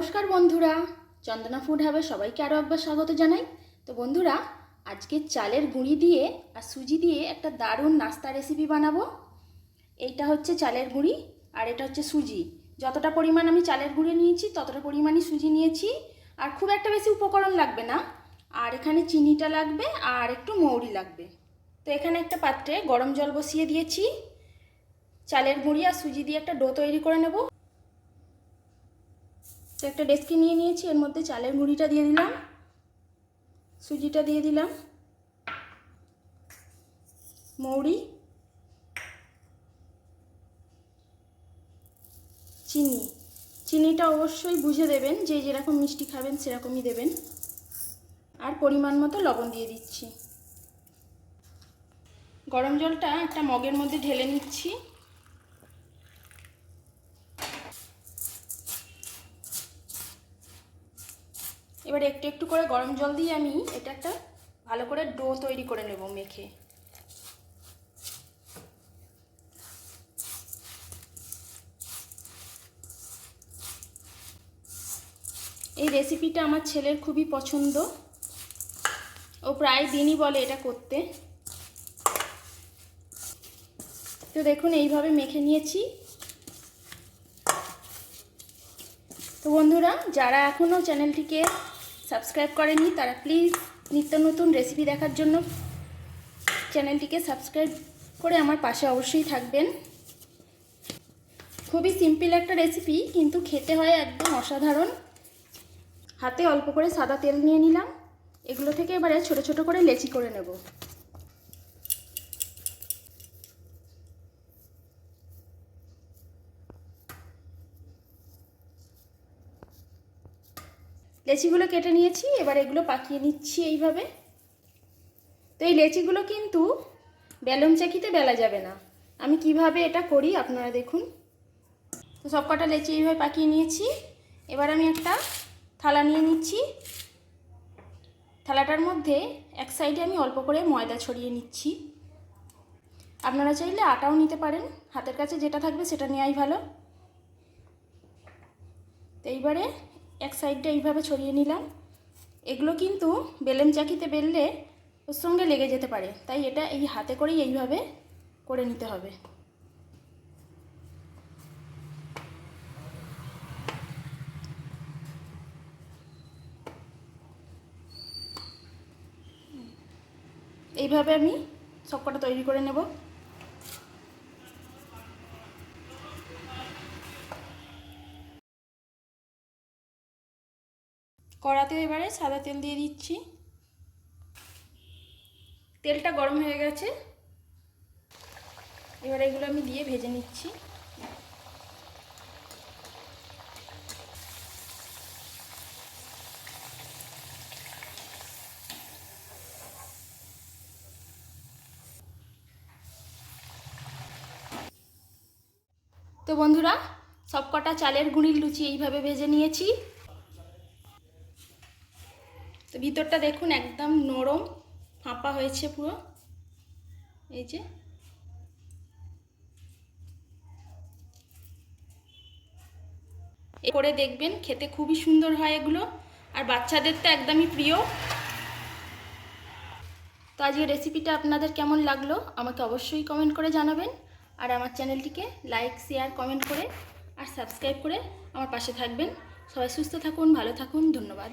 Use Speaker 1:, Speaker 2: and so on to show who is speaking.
Speaker 1: নমস্কার বন্ধুরা, চন্দনা ফুড হাবে সবাইকে আরও একবার স্বাগত জানাই। তো বন্ধুরা, আজকে চালের গুঁড়ি দিয়ে আর সুজি দিয়ে একটা দারুণ নাস্তা রেসিপি বানাবো। এইটা হচ্ছে চালের গুঁড়ি আর এটা হচ্ছে সুজি। যতটা পরিমাণ আমি চালের গুঁড়ি নিয়েছি ততটা পরিমাণই সুজি নিয়েছি, আর খুব একটা বেশি উপকরণ লাগবে না। আর এখানে চিনিটা লাগবে আর একটু মৌরি লাগবে। তো এখানে একটা পাত্রে গরম জল বসিয়ে দিয়েছি। চালের গুঁড়ি আর সুজি দিয়ে একটা ডো তৈরি করে নেব। তো একটা ডেস্কি নিয়ে নিয়েছি, এর মধ্যে চালের গুঁড়িটা দিয়ে দিলাম, সুজিটা দিয়ে দিলাম, মৌরি, চিনিটা অবশ্যই বুঝে দেবেন, যে যেরকম মিষ্টি খাবেন সেরকমই দেবেন। আর পরিমাণ মতো লবণ দিয়ে দিচ্ছি। গরম জলটা একটা মগের মধ্যে ঢেলে নিচ্ছি। এবার একটু একটু করে গরম জল দিয়ে আমি এটা একটা ভালো করে ডো তৈরি করে নেব মেখে। এই রেসিপিটা আমার ছেলের খুবই পছন্দ, ও প্রায় দিনই বলে এটা করতে। তো দেখুন এইভাবে মেখে নিয়েছি। তো বন্ধুরা, যারা এখনও চ্যানেলটিকে সাবস্ক্রাইব করেনি তারা প্লিজ নিত্য নতুন রেসিপি দেখার জন্য চ্যানেলটিকে সাবস্ক্রাইব করে আমার পাশে অবশ্যই থাকবেন। খুবই সিম্পল একটা রেসিপি, কিন্তু খেতে হয় একদম অসাধারণ। হাতে অল্প করে সাদা তেল নিয়ে নিলাম। এগুলো থেকে এবারে ছোট ছোট করে লেচি করে নেব। লেচিগুলো কেটে নিয়েছি, এবার এগুলো পাকিয়ে নিচ্ছি এইভাবে। তো এই লেচিগুলো কিন্তু বেলুন চাকিতে বেলা যাবে না। আমি কিভাবে এটা করি আপনারা দেখুন। তো সব কটা লেচি এইভাবে পাকিয়ে নিয়েছি। এবার আমি একটা থালা নিয়ে নিচ্ছি। থালাটার মধ্যে এক সাইডে আমি অল্প করে ময়দা ছড়িয়ে নিচ্ছি। আপনারা চাইলে আটাও নিতে পারেন, হাতের কাছে যেটা থাকবে সেটা নেওয়াই ভালো। তো এইবারে এক সাইডটা এইভাবে ছড়িয়ে নিলাম। এগুলো কিন্তু বেলুন চাকিতে বেললে ওর সঙ্গে লেগে যেতে পারে, তাই এটা এই হাতে করেই এইভাবে করে নিতে হবে। এইভাবে আমি সবকটা তৈরি করে নেব। কড়াতে এবারে সাদা তেল দিয়ে দিচ্ছি। তেলটা গরম হয়ে গেছে, এবার এগুলো আমি দিয়ে ভেজে নিচ্ছি। তো বন্ধুরা, সবকটা চালের গুঁড়ির লুচি এইভাবে ভেজে নিয়েছি। তো ভিতরটা দেখুন একদম নরম ফাঁপা হয়েছে পুরো, এই যে। করে দেখবেন, খেতে খুবই সুন্দর হয় এগুলো, আর বাচ্চাদের তো একদমই প্রিয়। তো আজকের রেসিপিটা আপনাদের কেমন লাগলো আমাকে অবশ্যই কমেন্ট করে জানাবেন। আর আমার চ্যানেলটিকে লাইক, শেয়ার, কমেন্ট করে আর সাবস্ক্রাইব করে আমার পাশে থাকবেন। সবাই সুস্থ থাকুন, ভালো থাকুন, ধন্যবাদ।